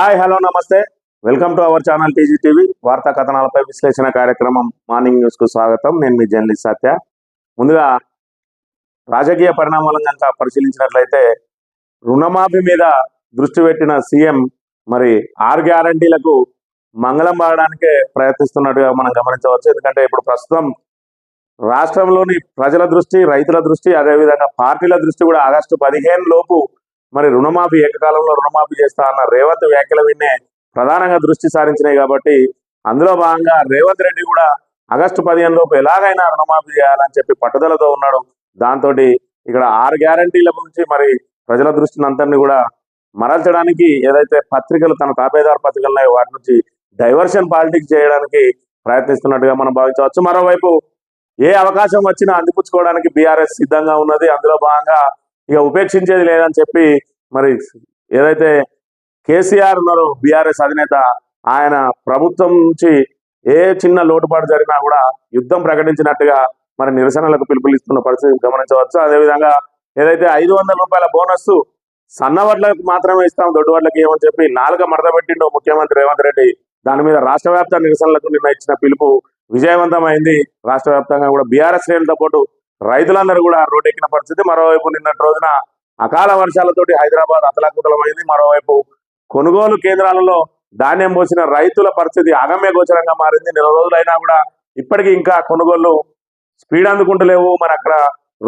Hi hello నమస్తే welcome to our channel TG TV వార్తా కథనాలపై విశ్లేషణ కార్యక్రమం మార్నింగ్ న్యూస్ కు స్వాగతం. నేను మీ జర్నలిస్ట్ సత్య. ముందుగా రాజకీయ పరిణామాలను కనుక పరిశీలించినట్లయితే రుణమాఫీ మీద దృష్టి పెట్టిన సీఎం మరి 6 గ్యారంటీలకు మంగళం పాడడానికే ప్రయత్నిస్తున్నట్టుగా మనం గమనించవచ్చు. ఎందుకంటే ఇప్పుడు ప్రస్తుతం రాష్ట్రంలోని ప్రజల దృష్టి, రైతుల దృష్టి, అదేవిధంగా పార్టీల దృష్టి కూడా ఆగస్టు 15 లోపు మరి రుణమాఫీ ఏకకాలంలో రుణమాఫీ చేస్తా అన్న రేవంత్ వ్యాఖ్యల విన్నే ప్రధానంగా దృష్టి సారించినాయి. కాబట్టి అందులో భాగంగా రేవంత్ రెడ్డి కూడా ఆగస్టు 15 లోపు ఎలాగైనా రుణమాఫీ చేయాలని చెప్పి పట్టుదలతో ఉన్నాడు. దాంతో ఇక్కడ 6 గ్యారంటీల గురించి మరి ప్రజల దృష్టిని అంతరిని కూడా మరల్చడానికి ఏదైతే పత్రికలు తన తాపేదారు పత్రికలు ఉన్నాయో వాటి నుంచి డైవర్షన్ పాలిటిక్స్ చేయడానికి ప్రయత్నిస్తున్నట్టుగా మనం భావించవచ్చు. మరోవైపు ఏ అవకాశం వచ్చినా అందిపుచ్చుకోవడానికి బీఆర్ఎస్ సిద్ధంగా ఉన్నది. అందులో భాగంగా ఇక ఉపేక్షించేది లేదని చెప్పి మరి ఏదైతే కేసీఆర్ ఉన్నారో బీఆర్ఎస్ అధినేత, ఆయన ప్రభుత్వం నుంచి ఏ చిన్న లోటుపాటు జరిగినా కూడా యుద్ధం ప్రకటించినట్టుగా మరి నిరసనలకు పిలుపునిస్తున్న పరిస్థితి గమనించవచ్చు. అదేవిధంగా ఏదైతే 500 రూపాయల బోనస్ సన్నవడ్లకు మాత్రమే ఇస్తాం, దొడ్డువడ్లకి ఏమని చెప్పి నాలుక మడత పెట్టిండో ముఖ్యమంత్రి రేవంత్ రెడ్డి. దాని మీద రాష్ట్ర వ్యాప్త నిరసనలకు నిన్న ఇచ్చిన పిలుపు విజయవంతమైంది. రాష్ట్ర వ్యాప్తంగా కూడా బీఆర్ఎస్ శ్రేణులతో పాటు రైతులందరూ కూడా రోడ్డెక్కిన పరిస్థితి. మరోవైపు నిన్నటి రోజున అకాల వర్షాలతోటి హైదరాబాద్ అతలాకుతలమైంది. మరోవైపు కొనుగోలు కేంద్రాలలో ధాన్యం పోసిన రైతుల పరిస్థితి అగమ్య గోచరంగా మారింది. 4 రోజులైనా కూడా ఇప్పటికీ ఇంకా కొనుగోలు స్పీడ్ అందుకుంటలేవు. మరి అక్కడ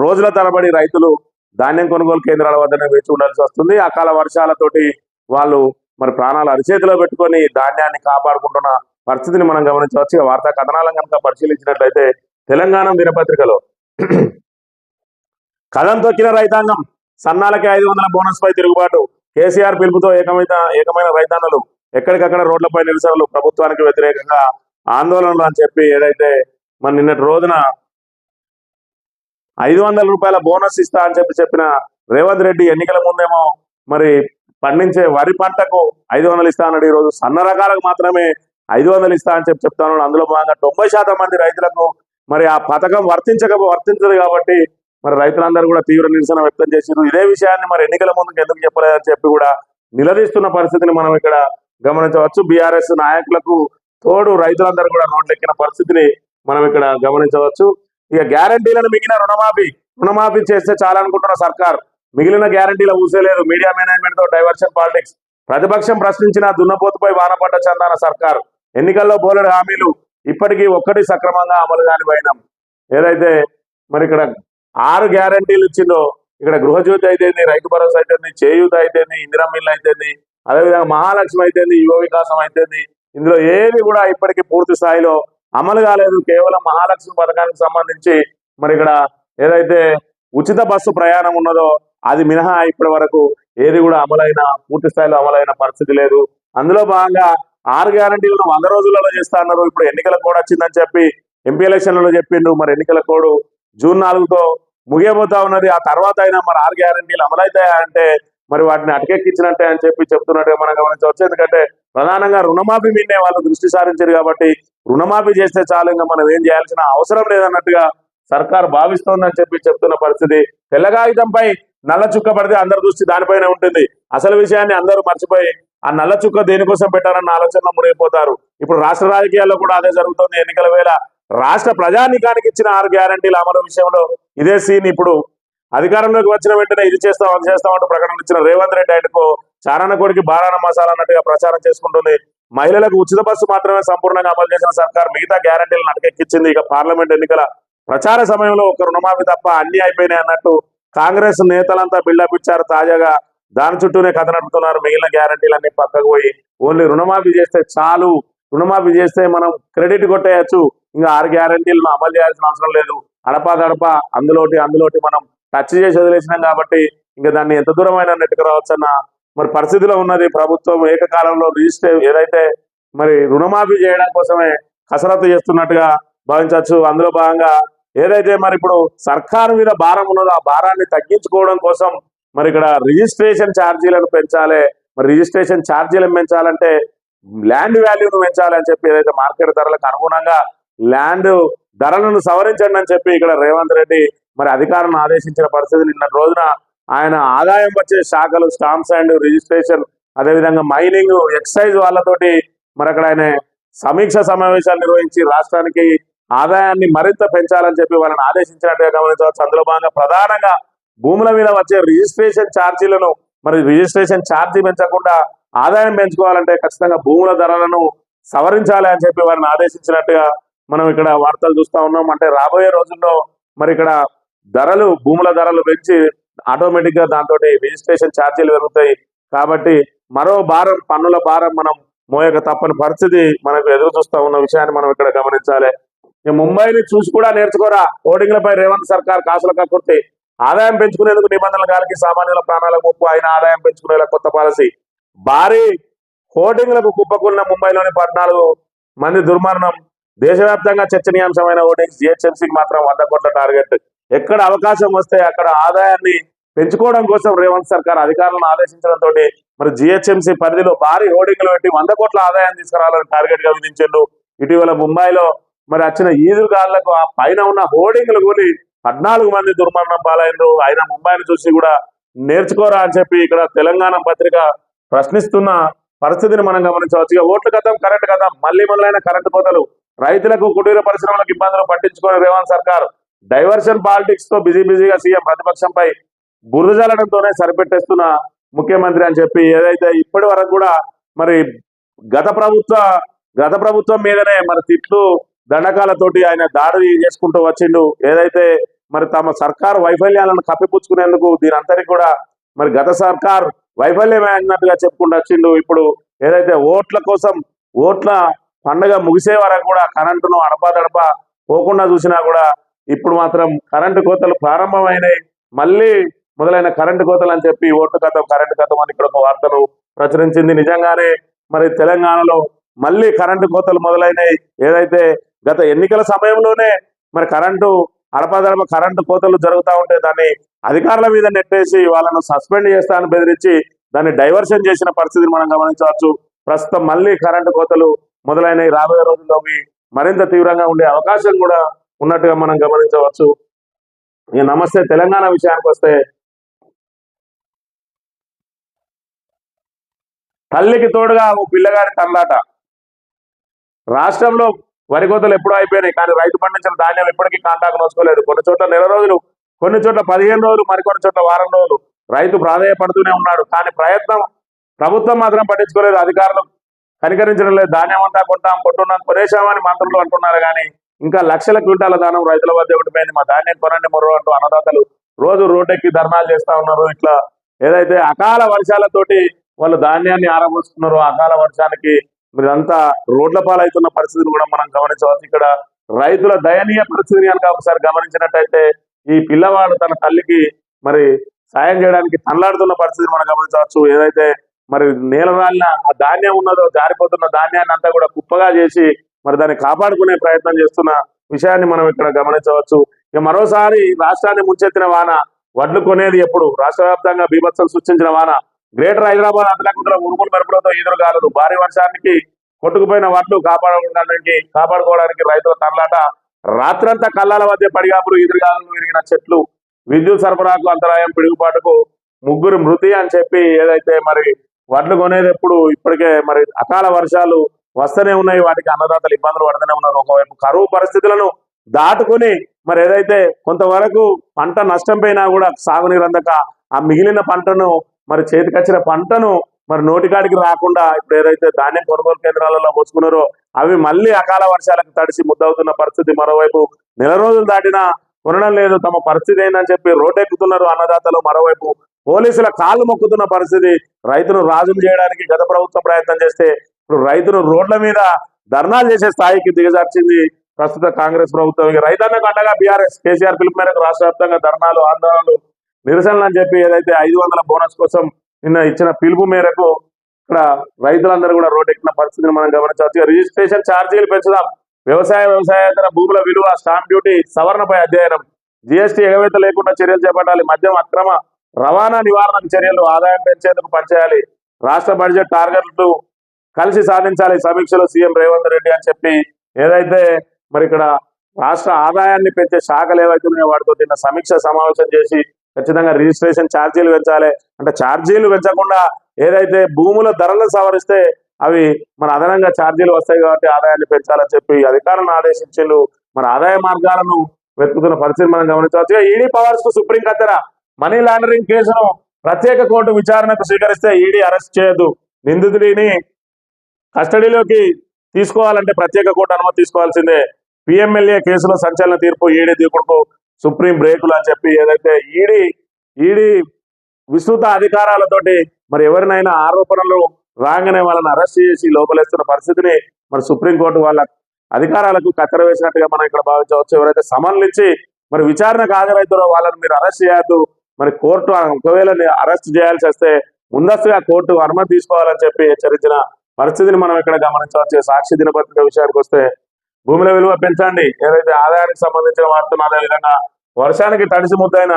రోజుల తరబడి రైతులు ధాన్యం కొనుగోలు కేంద్రాల వద్దనే వేచి ఉండాల్సి వస్తుంది. అకాల వర్షాలతోటి వాళ్ళు మరి ప్రాణాలు అరిచేతిలో పెట్టుకొని ధాన్యాన్ని కాపాడుకుంటున్న పరిస్థితిని మనం గమనించవచ్చు. వార్తా కథనాలను కనుక పరిశీలించినట్లయితే తెలంగాణ దినపత్రికలో కథం తొక్కిన రైతాంగం, సన్నాలకే 500 బోనస్ పై తిరుగుబాటు, కేసీఆర్ పిలుపుతో ఏకమైన రైతన్నలు, ఎక్కడికక్కడ రోడ్లపై నిరసనలు, ప్రభుత్వానికి వ్యతిరేకంగా ఆందోళనలు అని చెప్పి ఏదైతే మరి నిన్నటి రోజున 500 రూపాయల బోనస్ ఇస్తా అని చెప్పిన రేవంత్ రెడ్డి ఎన్నికల ముందేమో మరి పండించే వరి పంటకు 500 ఇస్తా అన్నాడు. ఈరోజు సన్న రకాలకు మాత్రమే 500 ఇస్తా అని చెప్తాను. అందులో భాగంగా 90% మంది రైతులకు మరి ఆ పథకం వర్తించదు కాబట్టి మరి రైతులందరూ కూడా తీవ్ర నిరసన వ్యక్తం చేశారు. ఇదే విషయాన్ని మరి ఎన్నికల ముందుకు ఎందుకు చెప్పలేదని చెప్పి కూడా నిలదీస్తున్న పరిస్థితిని మనం ఇక్కడ గమనించవచ్చు. బీఆర్ఎస్ నాయకులకు తోడు రైతులందరూ కూడా రోడ్లెక్కిన పరిస్థితిని మనం ఇక్కడ గమనించవచ్చు. ఇక గ్యారంటీలను మిగిలిన రుణమాఫీ చేస్తే చాలనుకుంటున్న సర్కార్ మిగిలిన గ్యారంటీల ఊసేలేదు. మీడియా మేనేజ్మెంట్ తో డైవర్షన్ పాలిటిక్స్, ప్రతిపక్షం ప్రశ్నించిన దున్నపోతుపై వానపడ్డ చందాన సర్కార్, ఎన్నికల్లో బోలెడు హామీలు ఇప్పటికీ ఒక్కటి సక్రమంగా అమలు కాని వైనం. ఏదైతే మరి ఇక్కడ 6 గ్యారంటీలు ఇచ్చిందో, ఇక్కడ గృహజ్యోతి అయితేంది, రైతు భరోసా అయితేంది, చేయూత అయితేంది, ఇందిరా మిల్ అయితేంది, అదేవిధంగా మహాలక్ష్మి అయితేంది, యువ వికాసం అయితేంది, ఇందులో ఏది కూడా ఇప్పటికీ పూర్తి స్థాయిలో అమలు కాలేదు. కేవలం మహాలక్ష్మి పథకానికి సంబంధించి మరి ఇక్కడ ఏదైతే ఉచిత బస్సు ప్రయాణం ఉన్నదో అది మినహా ఇప్పటి వరకు ఏది కూడా పూర్తి స్థాయిలో అమలైన పరిస్థితి లేదు. అందులో భాగంగా 6 గ్యారంటీలను 100 రోజులలో చేస్తా అన్నారు. ఇప్పుడు ఎన్నికల కోడ్ వచ్చిందని చెప్పి ఎంపీ ఎలక్షన్లలో చెప్పిండు. మరి ఎన్నికల కోడ్ జూన్ 4తో ముగియబోతా ఉన్నది. ఆ తర్వాత అయినా మరి 6 గ్యారంటీలు అమలవుతాయా అంటే మరి వాటిని అటకెక్కించినట్టే అని చెప్పి చెప్తున్నట్టుగా మనం గమనించవచ్చు. ఎందుకంటే ప్రధానంగా రుణమాఫీ మీదే వాళ్ళు దృష్టి సారించారు కాబట్టి రుణమాఫీ చేస్తే చాలు, ఇంకా మనం ఏం చేయాల్సిన అవసరం లేదన్నట్టుగా సర్కార్ భావిస్తోందని చెప్పి చెప్తున్న పరిస్థితి. తెల్లగాగితంపై నల్ల చుక్క పడితే అందరి దృష్టి దానిపైనే ఉంటుంది. అసలు విషయాన్ని అందరూ మర్చిపోయి ఆ నల్ల చుక్క దేనికోసం పెట్టారన్న ఆలోచనలో మునిగిపోతారు. ఇప్పుడు రాష్ట్ర రాజకీయాల్లో కూడా అదే జరుగుతుంది. ఎన్నికల వేళ రాష్ట్ర ప్రజానీకానికి ఇచ్చిన 6 గ్యారంటీల అమలు విషయంలో ఇదే సీన్. ఇప్పుడు అధికారంలోకి వచ్చిన వెంటనే ఇది చేస్తాం అది చేస్తామంటూ ప్రకటన ఇచ్చిన రేవంత్ రెడ్డి ఆయనకు చారణ కొడికి బారాన మసాలా అన్నట్టుగా ప్రచారం చేసుకుంటుంది. మహిళలకు ఉచిత బస్సు మాత్రమే సంపూర్ణంగా అమలు చేసిన సర్కార్ మిగతా గ్యారంటీలను అటకెక్కించింది. ఇక పార్లమెంట్ ఎన్నికల ప్రచార సమయంలో ఒక రుణమాఫీ తప్ప అన్ని అయిపోయినాయి అన్నట్టు కాంగ్రెస్ నేతలంతా బిల్డప్ ఇచ్చారు. తాజాగా దాని చుట్టూనే కథ నడుపుతున్నారు. మిగిలిన గ్యారంటీలన్నీ పక్కకు పోయి ఓన్లీ రుణమాఫీ చేస్తే చాలు, రుణమాఫీ చేస్తే మనం క్రెడిట్ కొట్టేయచ్చు, ఇంకా 6 గ్యారంటీలను అమలు చేయాల్సిన అవసరం లేదు, అడపా అందులోటి మనం టచ్ చేసి వదిలేసినాం కాబట్టి ఇంకా దాన్ని ఎంత దూరమైన నెట్టుకు రావచ్చన్న మరి పరిస్థితిలో ఉన్నది. ప్రభుత్వం ఏకకాలంలో ఏదైతే మరి రుణమాఫీ చేయడం కోసమే కసరత్తు చేస్తున్నట్టుగా భావించవచ్చు. అందులో భాగంగా ఏదైతే మరి ఇప్పుడు సర్కారు మీద భారం ఉన్నదో ఆ భారాన్ని తగ్గించుకోవడం కోసం మరి ఇక్కడ రిజిస్ట్రేషన్ ఛార్జీలను పెంచాలి. మరి రిజిస్ట్రేషన్ ఛార్జీలను పెంచాలంటే ల్యాండ్ వాల్యూను పెంచాలి అని చెప్పి ఏదైతే మార్కెట్ ధరలకు అనుగుణంగా ల్యాండ్ ధరలను సవరించండి అని చెప్పి ఇక్కడ రేవంత్ రెడ్డి మరి అధికారులను ఆదేశించిన పరిస్థితి. నిన్న రోజున ఆయన ఆదాయం వచ్చే శాఖలు స్టాంప్స్ అండ్ రిజిస్ట్రేషన్, అదేవిధంగా మైనింగ్, ఎక్సైజ్ వాళ్ళతోటి మరి అక్కడ ఆయన సమీక్ష సమావేశాలు నిర్వహించి రాష్ట్రానికి ఆదాయాన్ని మరింత పెంచాలని చెప్పి వాళ్ళని ఆదేశించినట్టుగా గమనించవచ్చు. అందులో భాగంగా ప్రధానంగా భూముల మీద వచ్చే రిజిస్ట్రేషన్ ఛార్జీలను మరి రిజిస్ట్రేషన్ ఛార్జీ పెంచకుండా ఆదాయం పెంచుకోవాలంటే ఖచ్చితంగా భూముల ధరలను సవరించాలి అని చెప్పి వారిని ఆదేశించినట్టుగా మనం ఇక్కడ వార్తలు చూస్తా ఉన్నాం. అంటే రాబోయే రోజుల్లో మరి ఇక్కడ భూముల ధరలు పెంచి ఆటోమేటిక్ గా దాంతో రిజిస్ట్రేషన్ ఛార్జీలు పెరుగుతాయి. కాబట్టి మరో భారం, పన్నుల భారం మనం మోయక తప్పని పరిస్థితి మనకు ఎదురు చూస్తా ఉన్న విషయాన్ని మనం ఇక్కడ గమనించాలి. ముంబైని చూసి కూడా నేర్చుకోరా, హోర్డింగ్లపై రేవంత్ సర్కార్ కాసుల కక్కుర్తి. ఆదాయం పెంచుకునేందుకు నిబంధనల గాలికి సామాన్యుల ప్రాణాలకు ముప్పు, ఆయన ఆదాయం పెంచుకునేలా కొత్త పాలసీ. భారీ హోర్డింగ్లకు కుప్పకున్న ముంబైలోని 14 మంది దుర్మరణం. దేశవ్యాప్తంగా చర్చనీయాంశమైన హోర్డింగ్స్. జిహెచ్ఎంసీకి మాత్రం 100 కోట్ల టార్గెట్. ఎక్కడ అవకాశం వస్తే అక్కడ ఆదాయాన్ని పెంచుకోవడం కోసం రేవంత్ సర్కార్ అధికారులను ఆదేశించడంతో మరి జిహెచ్ఎంసీ పరిధిలో భారీ హోర్డింగ్లు పెట్టి 100 కోట్ల ఆదాయం తీసుకురావాలని టార్గెట్ గా విధించారు. ఇటీవల ముంబైలో మరి వచ్చిన ఈదురుగాళ్లకు ఆ పైన ఉన్న హోర్డింగ్లు కూలి 14 మంది దుర్మరణం పాలైనరు. ఆయన ముంబైని చూసి కూడా నేర్చుకోరా అని చెప్పి ఇక్కడ తెలంగాణ పత్రిక ప్రశ్నిస్తున్న పరిస్థితిని మనం గమనించవచ్చు. ఇక ఓట్ల కథం, కరెంటు కథం, మళ్ళీ మొదలైన కరెంటు కోతలు. రైతులకు, కుటీర పరిశ్రమలకు ఇబ్బందులు పట్టించుకునే రేవంత్ సర్కార్ డైవర్షన్ పాలిటిక్స్ తో బిజీగా సీఎం. ప్రతిపక్షంపై బురద జల్లడంతోనే సరిపెట్టేస్తున్న ముఖ్యమంత్రి అని చెప్పి ఏదైతే ఇప్పటి వరకు కూడా మరి గత ప్రభుత్వం మీదనే మరి తిట్లు, దండకాలతోటి ఆయన దాడి చేసుకుంటూ వచ్చిండు. ఏదైతే మరి తమ సర్కారు వైఫల్యాలను కప్పిపుచ్చుకునేందుకు దీనంతరికి కూడా మరి గత సర్కార్ వైఫల్యమే అన్నట్టుగా చెప్పుకుంటూ వచ్చిండు. ఇప్పుడు ఏదైతే ఓట్ల కోసం, ఓట్ల పండుగ ముగిసే వరకు కూడా కరెంటును అడపా పోకుండా చూసినా కూడా ఇప్పుడు మాత్రం కరెంటు కోతలు ప్రారంభమైనాయి. మళ్ళీ మొదలైన కరెంటు కోతలు అని చెప్పి ఓట్ల కథం, కరెంటు కథం అని ఇక్కడ ఒక వార్తను ప్రచురించింది. నిజంగానే మరి తెలంగాణలో మళ్ళీ కరెంటు కోతలు మొదలైనాయి. ఏదైతే గత ఎన్నికల సమయంలోనే మరి అడపదడప కరెంటు కోతలు జరుగుతూ ఉంటే దాన్ని అధికారుల మీద నెట్టేసి వాళ్ళను సస్పెండ్ చేస్తానని బెదిరించి దాన్ని డైవర్షన్ చేసిన పరిస్థితిని మనం గమనించవచ్చు. ప్రస్తుతం మళ్ళీ కరెంటు కోతలు మొదలైనవి. రాబోయే రోజుల్లోకి మరింత తీవ్రంగా ఉండే అవకాశం కూడా ఉన్నట్టుగా మనం గమనించవచ్చు. ఇక నమస్తే తెలంగాణ విషయానికి వస్తే, తల్లికి తోడుగా ఓ పిల్లగాడి తల్లాట. రాష్ట్రంలో వరి కోతలు ఎప్పుడూ అయిపోయినాయి, కానీ రైతు పండించిన ధాన్యం ఇప్పటికీ కాంటాకు నోచుకోలేదు. కొన్ని చోట్ల నెల రోజులు, కొన్ని చోట్ల 15 రోజులు, మరికొన్ని చోట్ల వారం రోజులు రైతు ప్రాధాయపడుతూనే ఉన్నాడు. కానీ ప్రభుత్వం మాత్రం పట్టించుకోలేదు. అధికారులు కనికరించడం లేదు. ధాన్యం అంతా కొంటున్నాం కొనేశామని మంత్రులు అంటున్నారు. కానీ ఇంకా లక్షల క్వింటాల ధాన్యం రైతుల వద్ద ఉండిపోయింది. మా ధాన్యం కొనండి మొర్రు అంటూ అన్నదాతలు రోజు రోడ్డెక్కి ధర్నాలు చేస్తా ఉన్నారు. ఇట్లా ఏదైతే అకాల వర్షాలతోటి వాళ్ళు ధాన్యాన్ని ఆరంభిస్తున్నారు, అకాల వర్షానికి మీరంతా రోడ్ల పాలవుతున్న పరిస్థితిని కూడా మనం గమనించవచ్చు. ఇక్కడ రైతుల దయనీయ పరిస్థితిని కనుక ఒకసారి గమనించినట్టయితే ఈ పిల్లవాడు తన తల్లికి మరి సాయం చేయడానికి తనలాడుతున్న పరిస్థితిని మనం గమనించవచ్చు. ఏదైతే మరి నేల రాలిన ఆ ధాన్యం ఉన్నదో, జారిపోతున్న ధాన్యాన్ని అంతా కూడా కుప్పగా చేసి మరి దాన్ని కాపాడుకునే ప్రయత్నం చేస్తున్న విషయాన్ని మనం ఇక్కడ గమనించవచ్చు. ఇక మరోసారి రాష్ట్రాన్ని ముంచెత్తిన వాన, వడ్లు కొనేది ఎప్పుడు? రాష్ట్ర వ్యాప్తంగా బీభత్సం సృష్టించిన వాన. గ్రేటర్ హైదరాబాద్ అతలకుంటల ఉరుములు మెరుపులతో ఈదురుగాలులు. భారీ వర్షానికి కొట్టుకుపోయిన వడ్లు కాపాడుకోవడానికి రైతుల తరలాట. రాత్రంతా కళ్ళాల మధ్య పడిగాపులు, ఈదురుగాలు, విరిగిన చెట్లు, విద్యుత్ సరఫరాకు అంతరాయం, పిడుగుపాటుకు 3 మృతి అని చెప్పి ఏదైతే మరి వడ్లు కొనేది ఎప్పుడు? ఇప్పటికే మరి అకాల వర్షాలు వస్తూనే ఉన్నాయి, వాటికి అన్నదాతలు ఇబ్బందులు పడుతూనే ఉన్నారు. ఒకవైపు కరువు పరిస్థితులను దాటుకుని మరి ఏదైతే కొంతవరకు పంట నష్టం పోయినా కూడా సాగునీరు అందక ఆ మిగిలిన పంటను మరి చేతికొచ్చిన పంటను మరి నోటికాడికి రాకుండా ఇప్పుడు ఏదైతే ధాన్యం కొనుగోలు కేంద్రాలలో పోసుకున్నారో అవి మళ్ళీ అకాల వర్షాలకు తడిసి ముద్దవుతున్న పరిస్థితి. మరోవైపు నెల రోజులు దాటినా కొనడం లేదు. తమ పరిస్థితి ఏందని చెప్పి రోడ్డెక్కుతున్నారు అన్నదాతలు. మరోవైపు పోలీసుల కాళ్ళు మొక్కుతున్న పరిస్థితి. రైతును రాజును చేయడానికి గత ప్రభుత్వం ప్రయత్నం చేస్తే ఇప్పుడు రైతును రోడ్ల మీద ధర్నాలు చేసే స్థాయికి దిగజార్చింది ప్రస్తుత కాంగ్రెస్ ప్రభుత్వం. రైతాంగకు అండగా బీఆర్ఎస్ కేసీఆర్ పిలుపు మేరకు రాష్ట్ర వ్యాప్తంగా ధర్నాలు, ఆందోళనలు, నిరసనలు అని చెప్పి ఏదైతే 500 బోనస్ కోసం నిన్న ఇచ్చిన పిలుపు మేరకు ఇక్కడ రైతులందరూ కూడా రోడ్డెక్కిన పరిస్థితిని మనం గమనించవచ్చు. రిజిస్ట్రేషన్ ఛార్జీలు పెంచుదాం, వ్యవసాయేతర భూముల విలువ, స్టాంప్ డ్యూటీ సవరణపై అధ్యయనం, జీఎస్టీ ఎగవేత లేకుండా చర్యలు చేపట్టాలి, మద్యం అక్రమ రవాణా నివారణకు చర్యలు, ఆదాయం పెంచేందుకు పనిచేయాలి, రాష్ట్ర బడ్జెట్ టార్గెట్లు కలిసి సాధించాలి, సమీక్షలో సీఎం రేవంత్ రెడ్డి అని చెప్పి ఏదైతే మరి ఇక్కడ రాష్ట్ర ఆదాయాన్ని పెంచే శాఖలు ఏవైతున్నాయో వాటితో నిన్న సమీక్ష సమావేశం చేసి ఖచ్చితంగా రిజిస్ట్రేషన్ ఛార్జీలు పెంచాలి. అంటే ఛార్జీలు పెంచకుండా ఏదైతే భూముల ధరలను సవరిస్తే అవి మన అదనంగా ఛార్జీలు వస్తాయి కాబట్టి ఆదాయాన్ని పెంచాలని చెప్పి అధికారులను ఆదేశించారు. మరి ఆదాయ మార్గాలను వెతుకుతున్న పరిస్థితి మనం గమనించవచ్చు. ఈడీ పవర్స్ కు సుప్రీం కత్తెర. మనీ లాండరింగ్ కేసును ప్రత్యేక కోర్టు విచారణకు స్వీకరిస్తే ఈడీ అరెస్ట్ చేయదు. నిందితుడిని కస్టడీలోకి తీసుకోవాలంటే ప్రత్యేక కోర్టు అనుమతి తీసుకోవాల్సిందే. పిఎంఎల్ఏ కేసులో సంచలన తీర్పు. ఈడీ దూకుడుకు సుప్రీం బ్రేకులు అని చెప్పి ఏదైతే ఈడీ విస్తృత అధికారాలతోటి మరి ఎవరినైనా ఆరోపణలు రాగానే వాళ్ళని అరెస్ట్ చేసి లోపలేస్తున్న పరిస్థితిని మరి సుప్రీంకోర్టు వాళ్ళ అధికారాలకు కత్తెర వేసినట్టుగా మనం ఇక్కడ భావించవచ్చు. ఎవరైతే సమన్లు ఇచ్చి మరి విచారణకు హాజరవుతారో వాళ్ళని మీరు అరెస్ట్ చేయొద్దు, మరి కోర్టు ఒకవేళ అరెస్ట్ చేయాల్సి వస్తే ముందస్తుగా కోర్టు అనుమతి తీసుకోవాలని చెప్పి హెచ్చరించిన పరిస్థితిని మనం ఇక్కడ గమనించవచ్చు. సాక్షి దినపత్రిక విషయానికి వస్తే భూముల విలువ పెంచండి, ఏదైతే ఆదాయానికి సంబంధించిన వార్తను, అదేవిధంగా వర్షానికి తడిసి ముద్దైన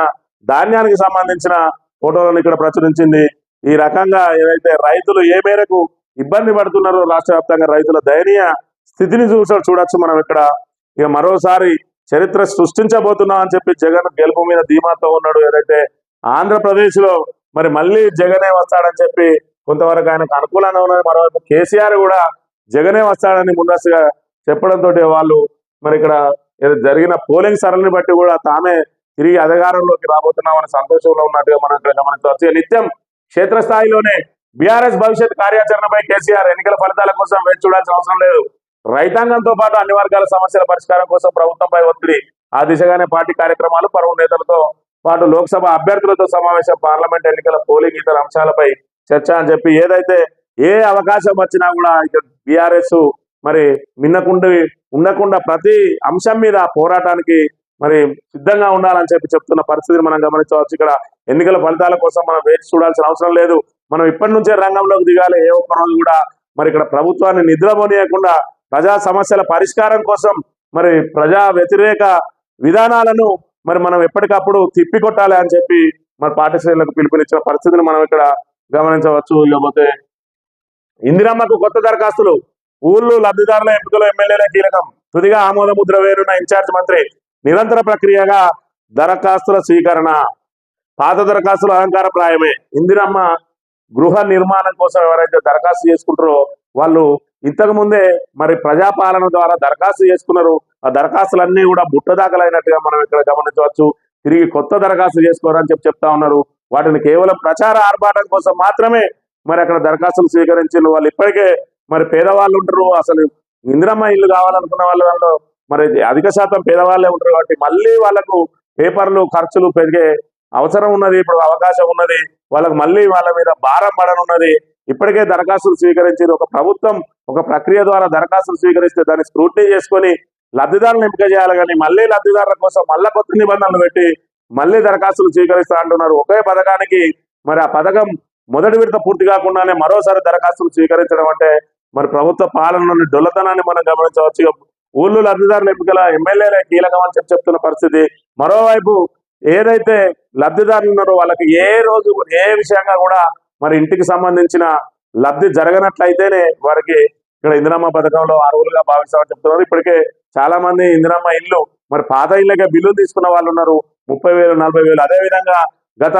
ధాన్యానికి సంబంధించిన ఫోటోలను ఇక్కడ ప్రచురించింది. ఈ రకంగా ఏదైతే రైతులు ఏ మేరకు ఇబ్బంది పడుతున్నారో రాష్ట్ర వ్యాప్తంగా రైతుల దయనీయ స్థితిని చూడొచ్చు మనం ఇక్కడ. ఇక మరోసారి చరిత్ర సృష్టించబోతున్నాం అని చెప్పి జగన్ గెలుపు మీద ధీమాతో ఉన్నాడు. ఏదైతే ఆంధ్రప్రదేశ్ లో మరి మళ్ళీ జగనే వస్తాడని చెప్పి కొంతవరకు ఆయనకు అనుకూలంగా ఉన్నది. మరోవైపు కేసీఆర్ కూడా జగనే వస్తాడని ముందస్తుగా చెప్పడంతో వాళ్ళు మరి ఇక్కడ జరిగిన పోలింగ్ సరళిని బట్టి కూడా తామే తిరిగి అధికారంలోకి రాబోతున్నామని సంతోషంలో ఉన్నట్టుగా మనం ఇక్కడ గమనించవచ్చు. నిత్యం క్షేత్రస్థాయిలోనే బీఆర్ఎస్ భవిష్యత్ కార్యాచరణపై కేసీఆర్ ఎన్నికల ఫలితాల కోసం వేచి చూడాల్సిన అవసరం లేదు. రైతాంగంతో పాటు అన్ని వర్గాల సమస్యల పరిష్కారం కోసం ప్రభుత్వంపై ఒత్తిడి. ఆ దిశగానే పార్టీ కార్యక్రమాలు, పరువు నేతలతో పాటు లోక్సభ అభ్యర్థులతో సమావేశం, పార్లమెంట్ ఎన్నికల పోలింగ్, ఇతర అంశాలపై చర్చ అని చెప్పి ఏదైతే ఏ అవకాశం వచ్చినా కూడా ఇక బీఆర్ఎస్ మరి ఉండకుండా ప్రతి అంశం మీద పోరాటానికి మరి సిద్ధంగా ఉండాలని చెప్పి చెప్తున్న పరిస్థితిని మనం గమనించవచ్చు. ఇక్కడ ఎన్నికల ఫలితాల కోసం మనం వేచి చూడాల్సిన అవసరం లేదు. మనం ఇప్పటి నుంచే రంగంలోకి దిగాలి. ఏ ఒక్క రోజు కూడా మరి ఇక్కడ ప్రభుత్వాన్ని నిద్రపోనీయకుండా ప్రజా సమస్యల పరిష్కారం కోసం మరి ప్రజా వ్యతిరేక విధానాలను మరి మనం ఎప్పటికప్పుడు తిప్పికొట్టాలి అని చెప్పి మరి పార్టీ శ్రేణులకు పిలుపునిచ్చిన పరిస్థితిని మనం ఇక్కడ గమనించవచ్చు. ఇకపోతే ఇందిరమ్మకు కొత్త దరఖాస్తులు, ఊళ్ళు లబ్ధిదారుల ఎంపికలో ఎమ్మెల్యేల కీలకం. తుదిగా ఆమోద ముద్ర వేరున్న ఇన్ఛార్జ్ మంత్రి. నిరంతర ప్రక్రియగా దరఖాస్తుల స్వీకరణ. పాత దరఖాస్తులు అలంకారప్రాయమే. ఇందిరమ్మ గృహ నిర్మాణం కోసం ఎవరైతే దరఖాస్తు చేసుకుంటారో వాళ్ళు ఇంతకు ముందే మరి ప్రజాపాలన ద్వారా దరఖాస్తు చేసుకున్నారు. ఆ దరఖాస్తులన్నీ కూడా బుట్టదాఖలైనట్టుగా మనం ఇక్కడ గమనించవచ్చు. తిరిగి కొత్త దరఖాస్తు చేసుకోవాలని చెప్తా ఉన్నారు. వాటిని కేవలం ప్రచార ఆర్భాటం కోసం మాత్రమే మరి అక్కడ దరఖాస్తులు స్వీకరించారు. వాళ్ళు ఇప్పటికే మరి పేదవాళ్ళు ఉంటారు. అసలు ఇందిరమ్మ ఇల్లు కావాలనుకున్న వాళ్ళు మరి అధిక శాతం పేదవాళ్ళే ఉంటారు కాబట్టి మళ్ళీ వాళ్ళకు పేపర్లు ఖర్చులు పెరిగే అవసరం ఉన్నది. ఇప్పుడు అవకాశం ఉన్నది. వాళ్ళకు మళ్ళీ వాళ్ళ మీద భారం పడనున్నది. ఇప్పటికే దరఖాస్తులు స్వీకరించి ఒక ప్రభుత్వం ఒక ప్రక్రియ ద్వారా దరఖాస్తులు స్వీకరిస్తే దాన్ని స్క్రూటినీ చేసుకొని లబ్ధిదారులను ఎంపిక చేయాలి. కానీ మళ్ళీ లబ్ధిదారుల కోసం మళ్ళీ కొత్త నిబంధనలు పెట్టి మళ్ళీ దరఖాస్తులు స్వీకరిస్తా అంటున్నారు. ఒకే పథకానికి మరి ఆ పథకం మొదటి విడత పూర్తి కాకుండానే మరోసారి దరఖాస్తులు స్వీకరించడం అంటే మరి ప్రభుత్వ పాలనలోని డొల్లతనాన్ని మనం గమనించవచ్చు. ఊళ్ళు లబ్ధిదారుల ఎంపికల ఎమ్మెల్యేలే కీలకం అని చెప్తున్న పరిస్థితి. మరోవైపు ఏదైతే లబ్ధిదారులు ఉన్నారో వాళ్ళకి ఏ రోజు ఏ విషయంగా కూడా మరి ఇంటికి సంబంధించిన లబ్ధి జరగనట్లయితేనే వారికి ఇక్కడ ఇందిరమ్మ పథకంలో అర్హులుగా భావిస్తామని చెప్తున్నారు. ఇప్పటికే చాలా మంది ఇందిరమ్మ ఇల్లు మరి పాత ఇళ్ళకే బిల్లులు తీసుకున్న వాళ్ళు ఉన్నారు. 30,000, 40,000. అదేవిధంగా గత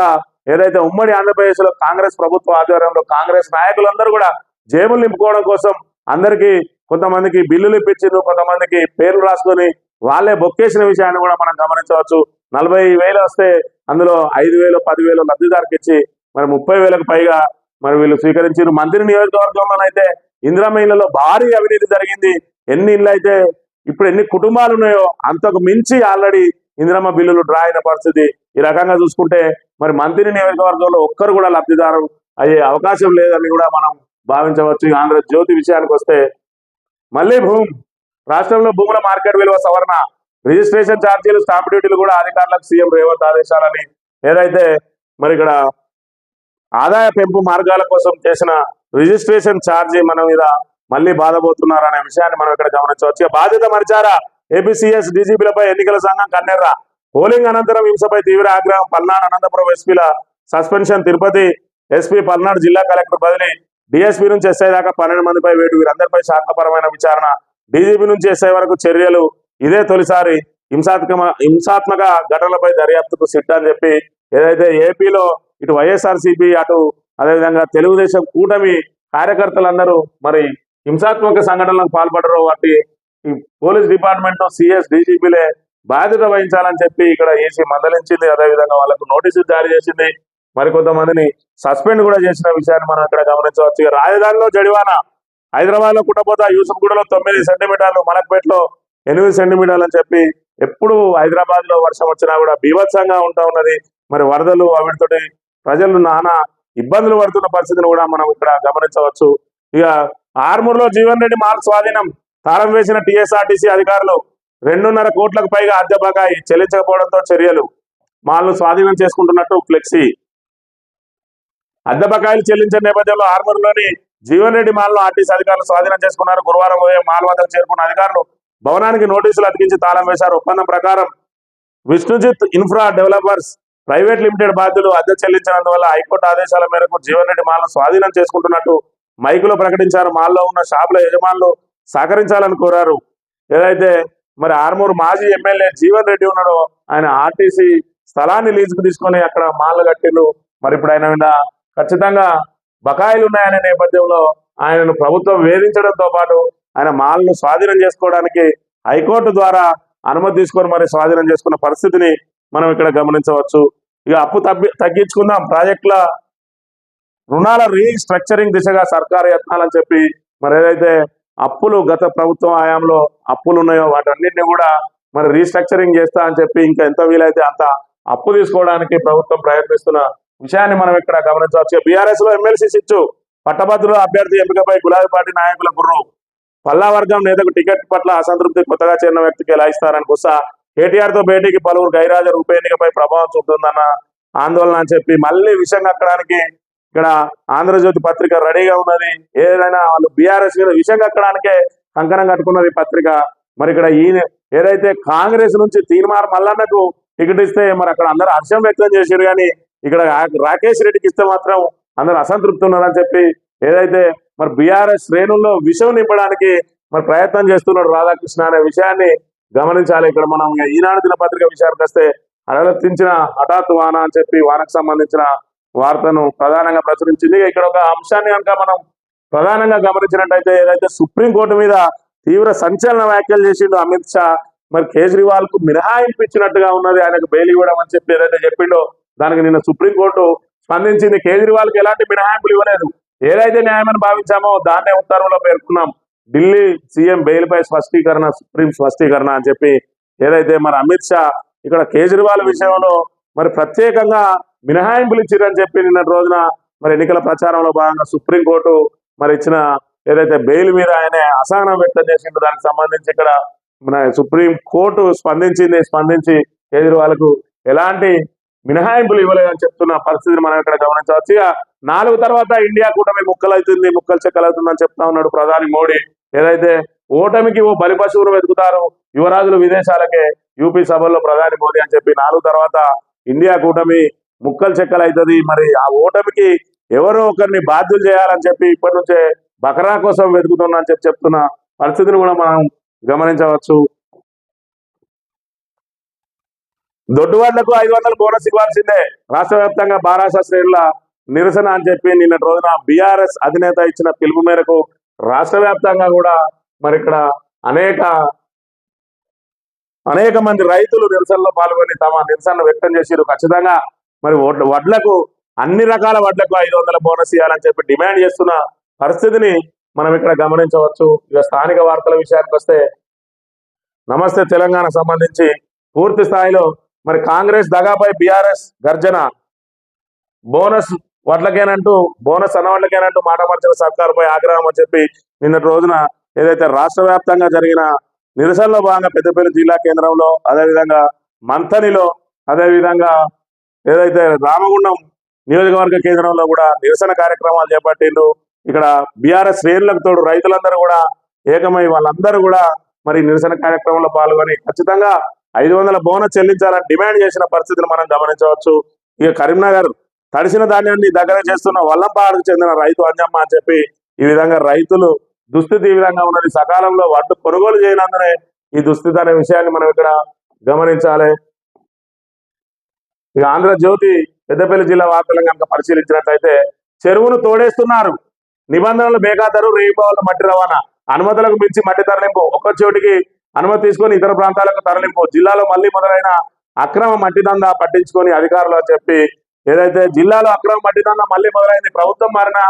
ఏదైతే ఉమ్మడి ఆంధ్రప్రదేశ్ లో కాంగ్రెస్ ప్రభుత్వ ఆధ్వర్యంలో కాంగ్రెస్ నాయకులందరూ కూడా జేబులు నింపుకోవడం కోసం అందరికీ కొంతమందికి బిల్లులు ఇప్పించారు, కొంతమందికి పేర్లు రాసుకొని వాళ్ళే బొక్కేసిన విషయాన్ని కూడా మనం గమనించవచ్చు. 40,000 వస్తే అందులో 5,000, 10,000 లబ్ధిదారుకి ఇచ్చి మరి 30,000కు పైగా మరి వీళ్ళు స్వీకరించారు. మంత్రి నియోజకవర్గంలోనైతే ఇందిరమ్మ ఇళ్లలో భారీ అవినీతి జరిగింది. ఎన్ని ఇళ్ళు అయితే ఇప్పుడు ఎన్ని కుటుంబాలు ఉన్నాయో అంతకు మించి ఆల్రెడీ ఇందిరమ్మ బిల్లులు డ్రా అయిన పరిస్థితి. ఈ రకంగా చూసుకుంటే మరి మంత్రి నియోజకవర్గంలో ఒక్కరు కూడా లబ్ధిదారు అయ్యే అవకాశం లేదని కూడా మనం భావించవచ్చు. ఆంధ్రజ్యోతి విషయానికి వస్తే మళ్ళీ రాష్ట్రంలో భూముల మార్కెట్ విలువ సవరణ, రిజిస్ట్రేషన్ ఛార్జీలు, స్టాంప్ డ్యూటీలు కూడా అధికారులకు సీఎం రేవంత్ ఆదేశాలని. ఏదైతే మరి ఇక్కడ ఆదాయ పెంపు మార్గాల కోసం చేసిన రిజిస్ట్రేషన్ ఛార్జీ మన మీద మళ్ళీ బాధపోతున్నారనే విషయాన్ని మనం ఇక్కడ గమనించవచ్చు. బాధ్యత మరిచారా ఏపీసీఎస్ డీజీపీలపై ఎన్నికల సంఘం కన్నెర్ర. పోలింగ్ అనంతరం హింసపై తీవ్ర ఆగ్రహం. పల్నాడు అనంతపురం ఎస్పీల సస్పెన్షన్. తిరుపతి ఎస్పీ పల్నాడు జిల్లా కలెక్టర్ బదిలీ. డిఎస్పీ నుంచి ఎస్ఐ దాకా 12 మందిపై వేటు. వీరందరిపై శాఖపరమైన విచారణ. డీజీపీ నుంచి ఎస్ఐ వరకు చర్యలు. ఇదే తొలిసారి హింసాత్మక ఘటనలపై దర్యాప్తుకు సిట్ అని చెప్పి ఏదైతే ఏపీలో ఇటు వైఎస్ఆర్సీపీ అటు అదేవిధంగా తెలుగుదేశం కూటమి కార్యకర్తలందరూ మరి హింసాత్మక సంఘటనలకు పాల్పడరు, వాటి ఈ పోలీస్ డిపార్ట్మెంట్ సిఎస్ డీజీపీలే బాధ్యత వహించాలని చెప్పి ఇక్కడ ఏసీ మందలించింది. అదేవిధంగా వాళ్ళకు నోటీసులు జారీ చేసింది, మరికొంతమందిని సస్పెండ్ కూడా చేసిన విషయాన్ని మనం ఇక్కడ గమనించవచ్చు. ఇక రాజధానిలో జడివానా, హైదరాబాద్ లో కుట్టపోత యూసుఫ్గూడలో 9 సెంటీమీటర్లు, మలక్పేటలో 8 సెంటీమీటర్లు అని చెప్పి ఎప్పుడు హైదరాబాద్ లో వర్షం వచ్చినా కూడా బీభత్సంగా ఉంటా ఉన్నది. మరి వరదలు వాటితోటి ప్రజలు నానా ఇబ్బందులు పడుతున్న పరిస్థితిని కూడా మనం ఇక్కడ గమనించవచ్చు. ఇక ఆర్మూర్లో జీవన్ రెడ్డి మాల్ స్వాధీనం, తాళం వేసిన టీఎస్ఆర్టీసీ అధికారులు 2.5 కోట్లకు పైగా అద్దె బకాయి చెల్లించకపోవడంతో చర్యలు. మాల్ను స్వాధీనం చేసుకుంటున్నట్టు ఫ్లెక్సీ. అద్దె బకాయిలు చెల్లించిన నేపథ్యంలో ఆర్మూర్లోని జీవన్ రెడ్డి మాల్ను ఆర్టీసీ అధికారులు స్వాధీనం చేసుకున్నారు. గురువారం ఉదయం మాల్ వద్దకు చేరుకున్న అధికారులు భవనానికి నోటీసులు అతికించి తాళం వేశారు. ఒప్పందం ప్రకారం Vishnujith infra developers private limited బాధ్యులు అద్దె చెల్లించినందువల్ల హైకోర్టు ఆదేశాల మేరకు జీవన్ రెడ్డి మాల్ను స్వాధీనం చేసుకుంటున్నట్టు మైకులో ప్రకటించారు. మాల్లో ఉన్న షాపుల యజమానులు సహకరించాలని కోరారు. ఏదైతే మరి ఆర్మూర్ మాజీ ఎమ్మెల్యే జీవన్ రెడ్డి ఉన్నాడో ఆయన ఆర్టీసీ స్థలాన్ని లీజుకు తీసుకొని అక్కడ మాల్లు కట్టిండు. మరి ఇప్పుడు ఆయన మీద ఖచ్చితంగా బకాయిలు ఉన్నాయనే నేపథ్యంలో ఆయనను ప్రభుత్వం వేధించడంతో పాటు ఆయన మాల్ను స్వాధీనం చేసుకోవడానికి హైకోర్టు ద్వారా అనుమతి తీసుకొని మరి స్వాధీనం చేసుకున్న పరిస్థితిని మనం ఇక్కడ గమనించవచ్చు. ఇక అప్పు తగ్గించుకుందాం, ప్రాజెక్టుల రుణాల రీస్ట్రక్చరింగ్ దిశగా సర్కారు యత్నాలని చెప్పి మరి ఏదైతే అప్పులు గత ప్రభుత్వం హయాంలో అప్పులు ఉన్నాయో వాటన్నిటిని కూడా మరి రీస్ట్రక్చరింగ్ చేస్తా అని చెప్పి ఇంకా ఎంత వీలైతే అంత అప్పు తీసుకోవడానికి ప్రభుత్వం ప్రయత్నిస్తున్న విషయాన్ని మనం ఇక్కడ గమనించవచ్చు. బీఆర్ఎస్ లో ఎమ్మెల్సీ సిచ్చు, పట్టభద్రుల అభ్యర్థి ఎంపికపై గులాబీ పార్టీ నాయకుల గుర్రు. పల్లా వర్గం నేతకు టికెట్ పట్ల అసంతృప్తి, కొత్తగా చేరిన వ్యక్తికి ఎలా ఇస్తారని గుస్సా. కేటీఆర్ తో భేటీకి పలువురు గైరాజర్, ఉప ఎన్నికపై ప్రభావం చూపుతుందన్న ఆందోళన అని చెప్పి మళ్ళీ విషయం కక్కడానికి ఇక్కడ ఆంధ్రజ్యోతి పత్రిక రెడీగా ఉన్నది. ఏదైనా వాళ్ళు బీఆర్ఎస్ విషయం కక్కడానికే కంకణం కట్టుకున్నది పత్రిక. మరి ఇక్కడ ఈయన ఏదైతే కాంగ్రెస్ నుంచి తీర్మార్ మల్లన్నకు టికెట్ ఇస్తే మరి అక్కడ అందరూ హర్షం వ్యక్తం చేశారు, కానీ ఇక్కడ రాకేష్ రెడ్డికి ఇస్తే మాత్రం అందరూ అసంతృప్తి ఉన్నారని చెప్పి ఏదైతే మరి బీఆర్ఎస్ శ్రేణుల్లో విషం నింపడానికి మరి ప్రయత్నం చేస్తున్నాడు రాధాకృష్ణ అనే విషయాన్ని గమనించాలి. ఇక్కడ మనం ఈనాడు దినపత్రిక విషయానికి వస్తే అడలెత్తించిన హఠాత్ వాన అని చెప్పి వానకు సంబంధించిన వార్తను ప్రధానంగా ప్రచురించింది. ఇక్కడ ఒక అంశాన్ని కనుక మనం ప్రధానంగా గమనించినట్టయితే ఏదైతే సుప్రీంకోర్టు మీద తీవ్ర సంచలన వ్యాఖ్యలు చేసిండు అమిత్ షా, మరి కేజ్రీవాల్ కు మినహాయింపు ఇచ్చినట్టుగా ఉన్నది, ఆయనకు బెయిల్ ఇవ్వడం అని చెప్పి ఏదైతే చెప్పిండో దానికి నిన్న సుప్రీంకోర్టు స్పందించింది. కేజ్రీవాల్ కి ఎలాంటి మినహాయింపులు ఇవ్వలేదు, ఏదైతే న్యాయమని భావించామో దాన్నే ఉత్తర్వులో పేర్కొన్నాం. ఢిల్లీ సీఎం బెయిల్ పై స్పష్టీకరణ, సుప్రీం స్పష్టీకరణ అని చెప్పి ఏదైతే మరి అమిత్ షా ఇక్కడ కేజ్రీవాల్ విషయంలో మరి ప్రత్యేకంగా మినహాయింపులు ఇచ్చిరని చెప్పి నిన్నటి రోజున మరి ఎన్నికల ప్రచారంలో భాగంగా సుప్రీంకోర్టు మరి ఇచ్చిన ఏదైతే బెయిల్ మీద ఆయన అసహనం వ్యక్తం చేసిందో దానికి సంబంధించి ఇక్కడ మన సుప్రీం కోర్టు స్పందించి కేజ్రీవాల్ కు ఎలాంటి మినహాయింపులు ఇవ్వలేదని చెప్తున్న పరిస్థితిని మనం ఇక్కడ గమనించవచ్చు. ఇక 4 తర్వాత ఇండియా కూటమి ముక్కలు చెక్కలవుతుందని చెప్తా ఉన్నాడు ప్రధాని మోడీ. ఏదైతే ఓటమికి ఓ బలి పశువులు వెతుకుతారు యువరాజులు విదేశాలకే, యూపీ సభల్లో ప్రధాని మోదీ అని చెప్పి 4 తర్వాత ఇండియా కూటమి ముక్కలు చెక్కలవుతుంది. మరి ఆ ఓటమికి ఎవరో ఒకరిని బాధ్యులు చేయాలని చెప్పి ఇప్పటి నుంచే బకరా కోసం వెతుకుతున్నా అని చెప్తున్న పరిస్థితిని కూడా మనం గమనించవచ్చు. దొడ్డువాళ్లకు 500 బోనస్ ఇవ్వాల్సిందే, రాష్ట్ర వ్యాప్తంగా బారాస శ్రేణుల నిరసన అని చెప్పి నిన్నటి రోజున బీఆర్ఎస్ అధినేత ఇచ్చిన పిలుపు మేరకు రాష్ట్ర వ్యాప్తంగా కూడా మరి ఇక్కడ అనేక మంది రైతులు నిరసనలో పాల్గొని తమ నిరసనను వ్యక్తం చేసిరు. ఖచ్చితంగా మరి వడ్లకు అన్ని రకాల వడ్లకు 500 బోనస్ ఇవ్వాలని చెప్పి డిమాండ్ చేస్తున్న పరిస్థితిని మనం ఇక్కడ గమనించవచ్చు. ఇక స్థానిక వార్తల విషయానికి వస్తే నమస్తే తెలంగాణ సంబంధించి పూర్తి స్థాయిలో మరి కాంగ్రెస్ దగాపై బీఆర్ఎస్ గర్జన. బోనస్ అన్నవడ్లకేనంటూ మాట మార్చిన సర్కారుపై ఆగ్రహం అని చెప్పి నిన్నటి రోజున ఏదైతే రాష్ట్ర వ్యాప్తంగా జరిగిన నిరసనలో భాగంగా పెద్దపల్లి జిల్లా కేంద్రంలో, అదేవిధంగా మంథనిలో, అదేవిధంగా ఏదైతే రామగుండం నియోజకవర్గ కేంద్రంలో కూడా నిరసన కార్యక్రమాలు చేపట్టిండు. ఇక్కడ బీఆర్ఎస్ శ్రేణులకు తోడు రైతులందరూ కూడా ఏకమై వాళ్ళందరూ కూడా మరి నిరసన కార్యక్రమంలో పాల్గొని ఖచ్చితంగా 500 బోనస్ చెల్లించాలని డిమాండ్ చేసిన పరిస్థితిని మనం గమనించవచ్చు. ఇక కరీంనగర్ తడిసిన ధాన్యాన్ని దగ్గర చేస్తున్న వల్లంపాడుకు చెందిన రైతు అంజమ్మ అని చెప్పి ఈ విధంగా రైతులు దుస్థితి ఈ విధంగా ఉన్నది. సకాలంలో వడ్లు కొనుగోలు చేయనందునే ఈ దుస్థితి అనే విషయాన్ని మనం ఇక్కడ గమనించాలి. ఇక ఆంధ్రజ్యోతి పెద్దపల్లి జిల్లా వార్తలను కనుక పరిశీలించినట్లయితే చెరువును తోడేస్తున్నారు. నిబంధనలు బేఖాతరు, రేయిపవళ్ల మట్టి రవాణా, అనుమతులకు మించి మట్టి తరలింపు, ఒక్క చోటికి అనుమతి తీసుకొని ఇతర ప్రాంతాలకు తరలింపు, జిల్లాలో మళ్లీ మొదలైన అక్రమ మట్టి దందా పట్టించుకొని అధికారులు అని చెప్పి ఏదైతే జిల్లాలో అక్రమ మట్టి దందా మళ్లీ మొదలైంది. ప్రభుత్వం మారిన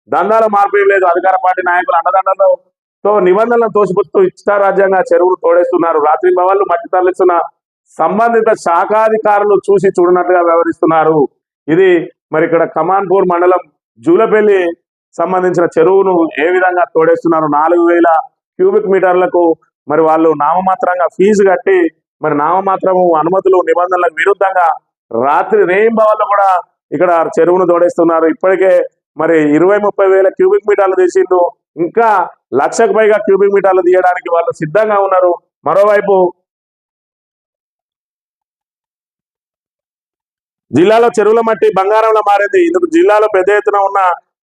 దందాలో మార్పు ఏం లేదు. అధికార పార్టీ నాయకులు అండదండలతో నిబంధనలను తోసిపుస్తూ ఇష్టారాజ్యంగా చెరువులు తోడేస్తున్నారు. రాత్రి భవన్లు మట్టి తరలిస్తున్న సంబంధిత శాఖాధికారులు చూసి చూడనట్టుగా వ్యవహరిస్తున్నారు. ఇది మరి ఇక్కడ కమాన్పూర్ మండలం జూలపల్లి సంబంధించిన చెరువును ఏ విధంగా తోడేస్తున్నారు. 4000 క్యూబిక్ మీటర్లకు మరి వాళ్ళు నామమాత్రంగా ఫీజు కట్టి మరి నామమాత్రము అనుమతులు నిబంధనలకు విరుద్ధంగా రాత్రి రేయింబవళ్ళు కూడా ఇక్కడ చెరువును తోడేస్తున్నారు. ఇప్పటికే మరి 20-30 వేల క్యూబిక్ మీటర్లు తీసిండు. ఇంకా 1,00,000కు పైగా క్యూబిక్ మీటర్లు తీయడానికి వాళ్ళు సిద్ధంగా ఉన్నారు. మరోవైపు జిల్లాలో చెరువుల మట్టి బంగారంలో మారింది. ఇందుకు జిల్లాలో పెద్ద ఎత్తున ఉన్న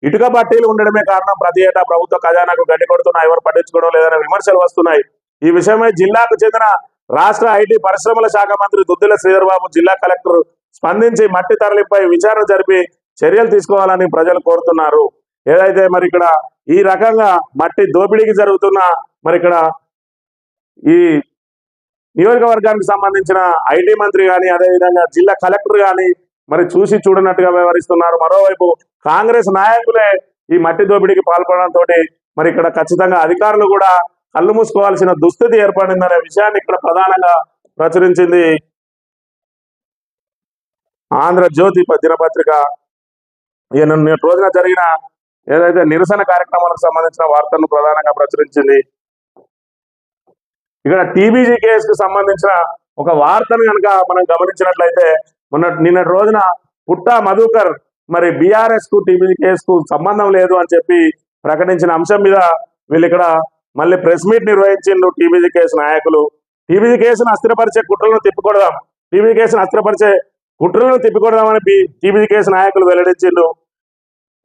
ఇటుక పట్టీలు ఉండడమే కారణం. ప్రతి ఏటా ప్రభుత్వ ఖజానాకు గడ్డి కొడుతున్నా ఎవరు పట్టించుకోవడం లేదనే విమర్శలు వస్తున్నాయి. ఈ విషయమై జిల్లాకు చెందిన రాష్ట్ర ఐటీ పరిశ్రమల శాఖ మంత్రి దుద్దిల శ్రీధర్ బాబు జిల్లా కలెక్టర్ స్పందించి మట్టి తరలింపై విచారణ జరిపి చర్యలు తీసుకోవాలని ప్రజలు కోరుతున్నారు. ఏదైతే మరి ఇక్కడ ఈ రకంగా మట్టి దోపిడీకి జరుగుతున్న మరి ఇక్కడ ఈ నియోజకవర్గానికి సంబంధించిన ఐటీ మంత్రి కానీ అదేవిధంగా జిల్లా కలెక్టర్ కానీ మరి చూసి చూడనట్టుగా వ్యవహరిస్తున్నారు. మరోవైపు కాంగ్రెస్ నాయకులే ఈ మట్టి దోపిడీకి పాల్పడడంతో మరి ఇక్కడ ఖచ్చితంగా అధికారులు కూడా కళ్ళు మూసుకోవాల్సిన దుస్థితి ఏర్పడిందనే విషయాన్ని ఇక్కడ ప్రధానంగా ప్రచురించింది ఆంధ్రజ్యోతి దినపత్రిక. నిన్న రోజున జరిగిన ఏదైతే నిరసన కార్యక్రమాలకు సంబంధించిన వార్తలను ప్రధానంగా ప్రచురించింది. ఇక్కడ టీబీజీ కేసుకు సంబంధించిన ఒక వార్తను కనుక మనం గమనించినట్లయితే నిన్న రోజున పుట్టా మధుకర్ మరి బీఆర్ఎస్ కు టీబీజీ కేసుకు సంబంధం లేదు అని చెప్పి ప్రకటించిన అంశం మీద వీళ్ళు ఇక్కడ మళ్ళీ ప్రెస్ మీట్ నిర్వహించిండు టీబీజీ కేసు నాయకులు. టీబీజీ కేసును అస్థిరపరిచే కుట్రలను తిప్పికొడదాం, టీబీజీ కేసును అస్థిరపరిచే కుట్రలను తిప్పికొడదామని టీబీజీ కేసు నాయకులు వెల్లడించిండు.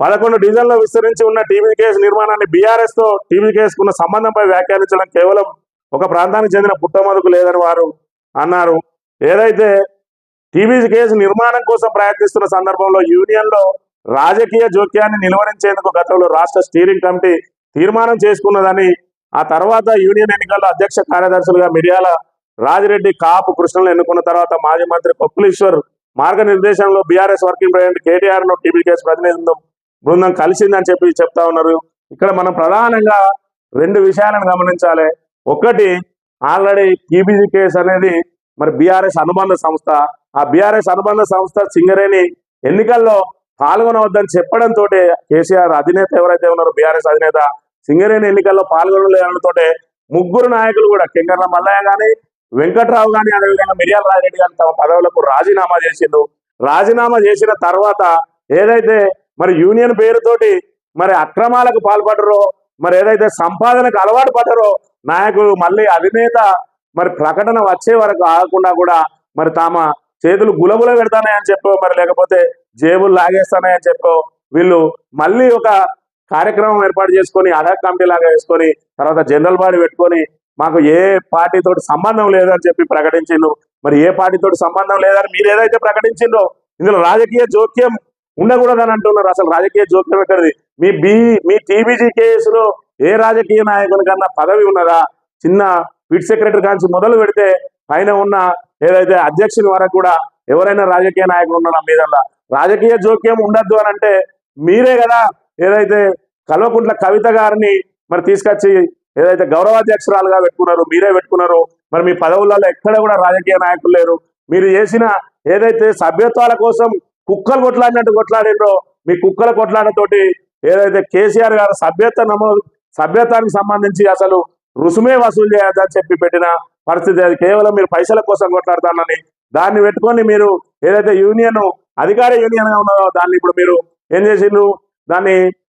11 డివిజన్లో విస్తరించి ఉన్న టీబీజీ కేసు నిర్మాణాన్ని బీఆర్ఎస్ తో టీబీజీ కేసుకున్న సంబంధంపై వ్యాఖ్యానించడం కేవలం ఒక ప్రాంతానికి చెందిన పుట్టమదుకు లేదని వారు అన్నారు. ఏదైతే టీబీజీ కేసు నిర్మాణం కోసం ప్రయత్నిస్తున్న సందర్భంలో యూనియన్లో రాజకీయ జోక్యాన్ని నిలువరించేందుకు గతంలో రాష్ట్ర స్టీరింగ్ కమిటీ తీర్మానం చేసుకున్నదని, ఆ తర్వాత యూనియన్ ఎన్నికల్లో అధ్యక్ష కార్యదర్శులుగా మిర్యాల రాజిరెడ్డి, కాపు కృష్ణను ఎన్నుకున్న తర్వాత మాజీ మంత్రి కొప్పులీశ్వర్ మార్గనిర్దేశంలో బీఆర్ఎస్ వర్కింగ్ ప్రెసిడెంట్ కేటీఆర్ ను టీబీజీ కేసు ప్రతినిధి బృందం కలిసిందని చెప్పి చెప్తా ఉన్నారు. ఇక్కడ మనం ప్రధానంగా 2 విషయాలను గమనించాలి. ఒకటి, ఆల్రెడీ టీబీజీ కేసు అనేది మరి బీఆర్ఎస్ అనుబంధ సంస్థ. ఆ బీఆర్ఎస్ అనుబంధ సంస్థ సింగరేణి ఎన్నికల్లో పాల్గొనవద్దని చెప్పడంతో కేసీఆర్ అధినేత ఎవరైతే ఉన్నారో బీఆర్ఎస్ అధినేత సింగరేణి ఎన్నికల్లో పాల్గొనలేదనతో 3 నాయకులు కూడా కెంగర్ల మల్లయ్య కానీ, వెంకట్రావు కానీ, అదేవిధంగా మిర్యాల రాజిరెడ్డి గారు తమ పదవులకు రాజీనామా చేసిండు. రాజీనామా చేసిన తర్వాత ఏదైతే మరి యూనియన్ పేరుతోటి మరి అక్రమాలకు పాల్పడరో, మరి ఏదైతే సంపాదనకు అలవాటు పడ్డారో నాయకులు మళ్ళీ అధినేత మరి ప్రకటన వచ్చే వరకు ఆగకుండా కూడా మరి తమ చేతులు గులగుల పెడతానని చెప్పో, మరి లేకపోతే జేబులు లాగేస్తానని చెప్పో వీళ్ళు మళ్ళీ ఒక కార్యక్రమం ఏర్పాటు చేసుకొని అడాక్ కమిటీ లాగా వేసుకొని తర్వాత జనరల్ బాడీ పెట్టుకొని మాకు ఏ పార్టీతోటి సంబంధం లేదని చెప్పి ప్రకటించిండు. మరి ఏ పార్టీతోటి సంబంధం లేదని మీరు ఏదైతే ప్రకటించిండో ఇందులో రాజకీయ జోక్యం ఉండకూడదని అంటున్నారు. అసలు రాజకీయ జోక్యం ఎక్కడిది? మీ టీబీజీ కేసులో ఏ రాజకీయ నాయకుని కన్నా పదవి ఉన్నదా? చిన్న విట్ సెక్రటరీ కాంచి మొదలు పెడితే పైన ఉన్న ఏదైతే అధ్యక్షుని వరకు కూడా ఎవరైనా రాజకీయ నాయకులు ఉన్నారా మీద రాజకీయ జోక్యం ఉండద్దు అని అంటే మీరే కదా ఏదైతే కల్వకుంట్ల కవిత గారిని మరి తీసుకొచ్చి ఏదైతే గౌరవాధ్యక్షురాలుగా పెట్టుకున్నారు, మీరే పెట్టుకున్నారు. మరి మీ పదవులలో ఎక్కడ కూడా రాజకీయ నాయకులు లేరు. మీరు చేసిన ఏదైతే సభ్యత్వాల కోసం కుక్కలు కొట్లాడినట్టు కొట్లాడినో మీ కుక్కల కొట్లాడతోటి ఏదైతే కేసీఆర్ గారు సభ్యత్వానికి సంబంధించి అసలు రుసుమే వసూలు చేయొద్దని చెప్పి పెట్టిన పరిస్థితి. అది కేవలం మీరు పైసల కోసం కొట్లాడతానని దాన్ని పెట్టుకొని మీరు ఏదైతే యూనియన్ అధికార యూనియన్ గా ఉన్నదో దాన్ని ఇప్పుడు మీరు ఏం చేసిండ్రు, దాన్ని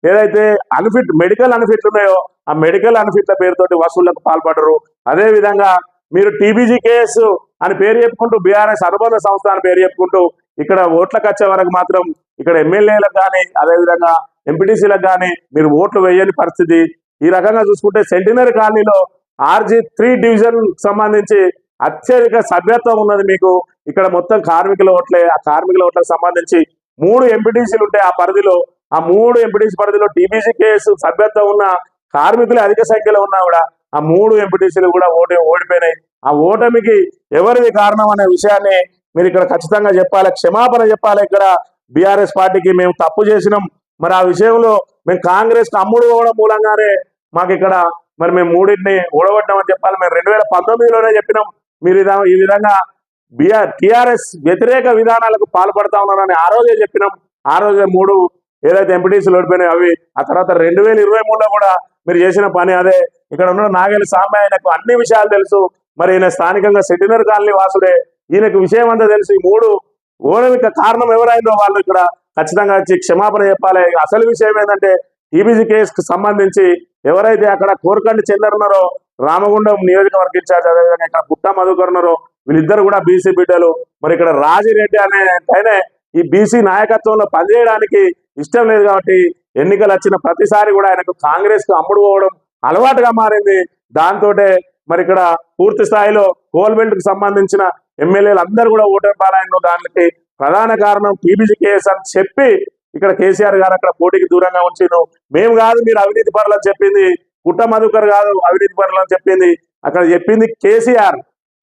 ఏదైతే అన్ఫిట్ మెడికల్ అన్ఫిట్లు ఉన్నాయో ఆ మెడికల్ అన్ఫిట్ల పేరుతోటి వసూళ్లకు పాల్పడరు. అదే విధంగా మీరు టీబీజీ కేసు అని పేరు చెప్పుకుంటూ బీఆర్ఎస్ అనుబంధ సంస్థ అని పేరు చెప్పుకుంటూ ఇక్కడ ఓట్లకు వచ్చే వరకు మాత్రం ఇక్కడ ఎమ్మెల్యేలకు కానీ అదేవిధంగా ఎంపీటీసీలకు కానీ మీరు ఓట్లు వేయని పరిస్థితి. ఈ రకంగా చూసుకుంటే సెంటినరీ కాలనీలో RG3 డివిజన్ సంబంధించి అత్యధిక సభ్యత్వం ఉన్నది మీకు. ఇక్కడ మొత్తం కార్మికుల ఓట్లే. ఆ కార్మికుల ఓట్లకు సంబంధించి 3 ఎంపీటీసీలు ఉంటే ఆ పరిధిలో ఆ 3 ఎంపీటీసీ పరిధిలో టీబీసీ కేసు సభ్యత్వం ఉన్న కార్మికులు అధిక సంఖ్యలో ఉన్నా కూడా ఆ 3 ఎంపీటీసీలు కూడా ఓడిపోయినాయి. ఆ ఓటమికి ఎవరిది కారణం అనే విషయాన్ని మీరు ఇక్కడ ఖచ్చితంగా చెప్పాలి, క్షమాపణ చెప్పాలి. ఇక్కడ బీఆర్ఎస్ పార్టీకి మేము తప్పు చేసినాం, మరి ఆ విషయంలో మేము కాంగ్రెస్ కు అమ్ముడు పోవడం మూలంగానే మాకు ఇక్కడ మరి మేము మూడింటిని ఓడగొట్టామని చెప్పాలి. మేము 2019లోనే చెప్పినాం మీరు ఈ విధంగా టిఆర్ఎస్ వ్యతిరేక విధానాలకు పాల్పడతా ఉన్నారని ఆ రోజే చెప్పినాం. ఆ రోజే 3 ఏదైతే ఎంపీటీసీలు ఓడిపోయినాయి అవి. ఆ తర్వాత 2023లో కూడా మీరు చేసిన పని అదే. ఇక్కడ ఉన్న నాగేలి సాంబయ్య, ఆయనకు అన్ని విషయాలు తెలుసు. మరి ఈయన స్థానికంగా సెటినర్ కాలనీ వాసుడే, ఈయనకు విషయం అంతా తెలుసు. ఈ 3 ఓడమిక కారణం ఎవరైందో వాళ్ళు ఇక్కడ ఖచ్చితంగా వచ్చి క్షమాపణ చెప్పాలి. అసలు విషయం ఏంటంటే టీబీసీ కేసుకు సంబంధించి ఎవరైతే అక్కడ కోరకండి చెందర్ ఉన్నారో, రామగుండం నియోజకవర్గ ఇన్ఛార్జ్, అదేవిధంగా ఇక్కడ పుట్ట మధుకర్ ఉన్నారో, వీళ్ళిద్దరు కూడా బీసీ బిడ్డలు. మరి ఇక్కడ రాజిరెడ్డి అనే ఆయనే ఈ బీసీ నాయకత్వంలో పనిచేయడానికి ఇష్టం లేదు కాబట్టి ఎన్నికలు వచ్చిన ప్రతిసారి కూడా ఆయనకు కాంగ్రెస్ కు అమ్ముడు పోవడం అలవాటుగా మారింది. దాంతో మరి ఇక్కడ పూర్తి స్థాయిలో కోల్బెల్ట్ కు సంబంధించిన ఎమ్మెల్యేలు అందరూ కూడా ఓటమి పాలైన దానికి ప్రధాన కారణం టీబీసీ కేసు అని చెప్పి ఇక్కడ కేసీఆర్ గారు అక్కడ పోటీకి దూరంగా ఉంచిను. మేము కాదు మీరు అవినీతి పరులు అని చెప్పింది, పుట్ట మధుకర్ కాదు అవినీతి పరులు అని చెప్పింది, అక్కడ చెప్పింది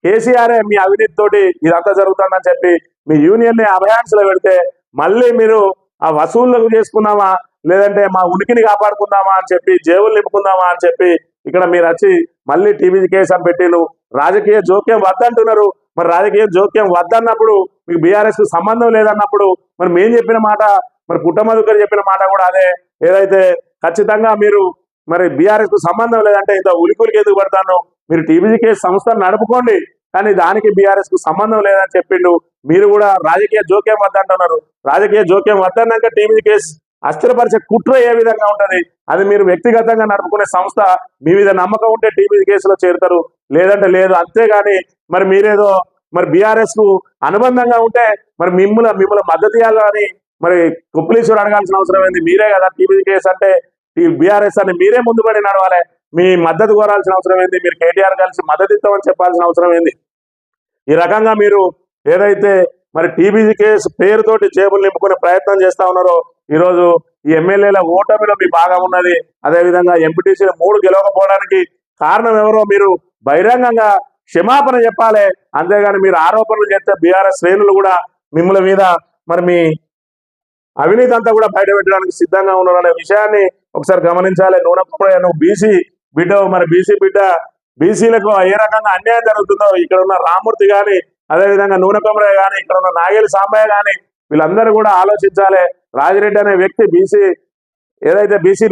కేసీఆరే మీ అవినీతి తోటి ఇదంతా జరుగుతుందని చెప్పి మీ యూనియన్ ని అభయాన్స్లో పెడితే మళ్ళీ మీరు ఆ వసూళ్లకు చేసుకుందామా లేదంటే మా ఉనికిని కాపాడుకుందామా అని చెప్పి జేబులు నింపుకుందామా అని చెప్పి ఇక్కడ మీరు వచ్చి మళ్ళీ టీబీసీ కేసు అని పెట్టిను. రాజకీయ జోక్యం వద్దంటున్నారు. మరి రాజకీయ జోక్యం వద్దన్నప్పుడు మీకు బీఆర్ఎస్ కు సంబంధం లేదన్నప్పుడు మరి మేము చెప్పిన మాట, మరి పుట్ట మధుకర్ చెప్పిన మాట కూడా అదే. ఏదైతే ఖచ్చితంగా మీరు మరి బీఆర్ఎస్ కు సంబంధం లేదంటే ఇంత ఉలికులికి ఎందుకు పడతాను, మీరు టీబీసీ కేసు సంస్థను నడుపుకోండి, కానీ దానికి బీఆర్ఎస్ కు సంబంధం లేదని చెప్పిండు. మీరు కూడా రాజకీయ జోక్యం వద్దంటున్నారు. రాజకీయ జోక్యం వద్దన్నాక టీబీసీ కేసు అస్థిరపరిచే కుట్ర ఏ విధంగా ఉంటది? అది మీరు వ్యక్తిగతంగా నడుపుకునే సంస్థ, మీ మీద నమ్మకం ఉంటే టీబీసీ కేసులో చేరుతారు, లేదంటే లేదు. అంతేగాని మరి మీరేదో మరి బీఆర్ఎస్ కు అనుబంధంగా ఉంటే మరి మిమ్మల్ని మద్దతు ఇవ్వాలని మరి కుప్పలీశ్వరు అడగాల్సిన అవసరం ఏంది? మీరే కదా టీబీసీ కేసు అంటే బీఆర్ఎస్ అని మీరే ముందుపడి నడవాలి. మీ మద్దతు కోరాల్సిన అవసరం ఏంది? మీరు కేటీఆర్ కలిసి మద్దతు ఇస్తామని చెప్పాల్సిన అవసరం ఏంది? ఈ రకంగా మీరు ఏదైతే మరి టీబీసీ కేసు పేరుతోటి జేబులు నింపుకునే ప్రయత్నం చేస్తా ఉన్నారో, ఈరోజు ఈ ఎమ్మెల్యేల ఓటమిలో మీ భాగం ఉన్నది. అదేవిధంగా ఎంపీటీసీలు 3 గెలవకపోవడానికి కారణం ఎవరో మీరు బహిరంగంగా క్షమాపణ చెప్పాలి. అంతేగాని మీరు ఆరోపణలు చేస్తే బీఆర్ఎస్ శ్రేణులు కూడా మిమ్మల్ని మీద మరి మీ అవినీతి అంతా కూడా బయట పెట్టడానికి సిద్ధంగా ఉన్నారనే విషయాన్ని ఒకసారి గమనించాలి. నువ్వు బీసీ బిడ్డ, మరి బీసీ బిడ్డ బీసీలకు ఏ రకంగా అన్యాయం జరుగుతుందో ఇక్కడ ఉన్న రామూర్తి కానీ, అదేవిధంగా నూనెకొమరయ్య కానీ, ఇక్కడ ఉన్న నాగేలి సాంబయ్య కానీ వీళ్ళందరూ కూడా ఆలోచించాలి. రాజిరెడ్డి అనే వ్యక్తి ఏదైతే బీసీ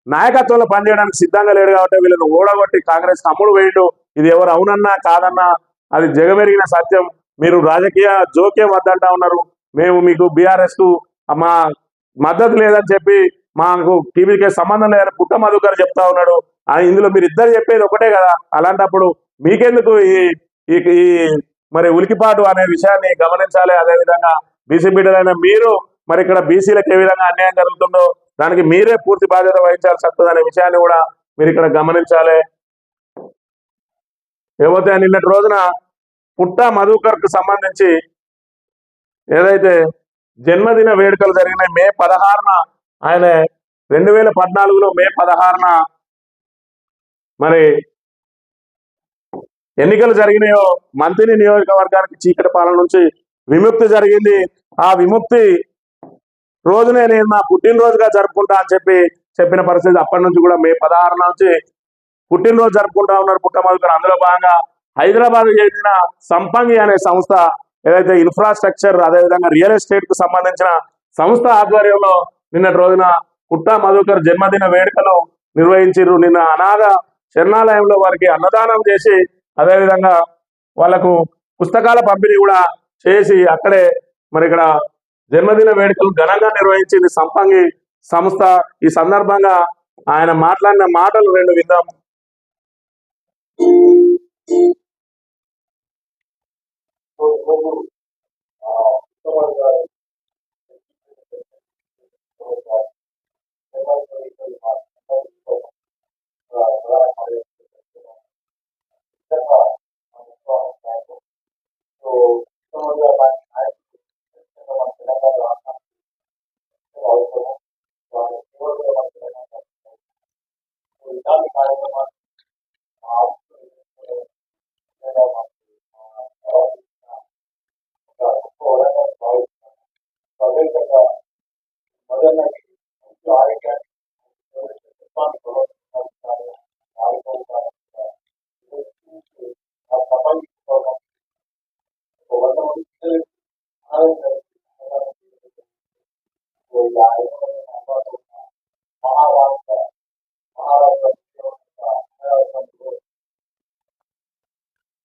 నాయకత్వంలో పనిచేయడానికి సిద్ధంగా లేడు కాబట్టి వీళ్ళని ఓడగొట్టి కాంగ్రెస్ అమ్ముడు వేయండు. ఇది ఎవరు అవునన్నా కాదన్నా అది జగమెరిగిన సత్యం. మీరు రాజకీయ జోక్యం వద్దంటా ఉన్నారు. మేము మీకు బీఆర్ఎస్ కు మా మద్దతు లేదని చెప్పి మాకు టీవీకి సంబంధం లేదని పుట్ట మధుకర్ చెప్తా ఉన్నాడు. ఇందులో మీరు ఇద్దరు చెప్పేది ఒకటే కదా. అలాంటప్పుడు మీకెందుకు ఈ మరి ఉలికిపాటు అనే విషయాన్ని గమనించాలి. అదేవిధంగా బీసీ బిడ్డలైన మీరు మరి ఇక్కడ బీసీలకు ఏ విధంగా అన్యాయం జరుగుతుందో దానికి మీరే పూర్తి బాధ్యత వహించాల్సి వస్తుంది అనే విషయాన్ని కూడా మీరు ఇక్కడ గమనించాలి. ఏవైతే నిన్నటి రోజున పుట్ట మధుకర్ కు సంబంధించి ఏదైతే జన్మదిన వేడుకలు జరిగినాయి మే 16న, ఆయన 2014లో మే 16న మరి ఎన్నికలు జరిగినాయో మంత్రి నియోజకవర్గానికి చీకటి పాలన నుంచి విముక్తి జరిగింది. ఆ విముక్తి రోజునే నేను నా పుట్టినరోజుగా జరుపుకుంటా అని చెప్పిన పరిస్థితి. అప్పటి నుంచి కూడా మే 16 నుంచి పుట్టినరోజు జరుపుకుంటా ఉన్నారు పుట్ట మధుకర్. అందులో భాగంగా హైదరాబాద్ చెందిన సంపంగి అనే సంస్థ ఏదైతే ఇన్ఫ్రాస్ట్రక్చర్ అదేవిధంగా రియల్ ఎస్టేట్ కు సంబంధించిన సంస్థ ఆధ్వర్యంలో నిన్నటి రోజున పుట్ట మధుకర్ జన్మదిన వేడుకలు నిర్వహించారు. నిన్న అనాథ శరణాలయంలో వారికి అన్నదానం చేసి అదేవిధంగా వాళ్లకు పుస్తకాల పంపిణీ కూడా చేసి అక్కడే మరి ఇక్కడ జన్మదిన వేడుకలు ఘనంగా నిర్వహించింది సంపంగి సంస్థ. ఈ సందర్భంగా ఆయన మాట్లాడిన మాటలు 2 విందాం.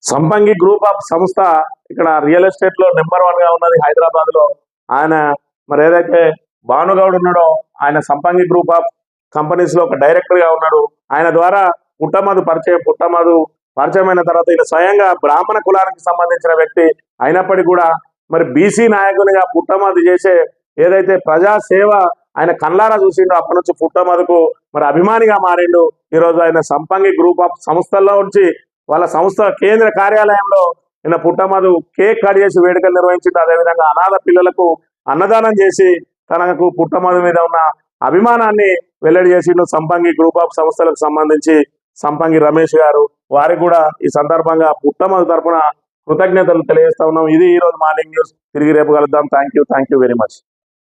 సంపంగి గ్రూప్ ఆఫ్ సంస్థ ఇక్కడ రియల్ ఎస్టేట్ లో నెంబర్ 1 గా ఉన్నది హైదరాబాద్ లో. ఆయన మరి ఏదైతే భానుగౌడ్ ఉన్నాడో ఆయన సంపంగి గ్రూప్ ఆఫ్ కంపెనీస్ లో ఒక డైరెక్టర్ గా ఉన్నాడు. ఆయన ద్వారా పుట్టమధు పరిచయమైన తర్వాత ఈయన స్వయంగా బ్రాహ్మణ కులానికి సంబంధించిన వ్యక్తి అయినప్పటికీ కూడా మరి బీసీ నాయకునిగా పుట్టమధు చేసే ఏదైతే ప్రజా సేవ ఆయన కళ్ళారా చూసిండో అప్పటి నుంచి పుట్టమధుకు మరి అభిమానిగా మారిండు. ఈరోజు ఆయన సంపంగి గ్రూప్ ఆఫ్ సంస్థల్లో ఉంచి వాళ్ళ సంస్థ కేంద్ర కార్యాలయంలో నిన్న పుట్టమధు కేక్ కట్ చేసి వేడుకలు నిర్వహించిండు. అదేవిధంగా అనాథ పిల్లలకు అన్నదానం చేసి తనకు పుట్టమధు మీద ఉన్న అభిమానాన్ని వెల్లడి చేసిండు. సంపంగి గ్రూప్ ఆఫ్ సంస్థలకు సంబంధించి సంపంగి రమేష్ గారు, వారికి కూడా ఈ సందర్భంగా పుట్టమధు తరపున కృతజ్ఞతలు తెలియజేస్తా ఉన్నాం. ఇది ఈ రోజు మార్నింగ్ న్యూస్. తిరిగి రేపు కలుద్దాం. Thank you very much.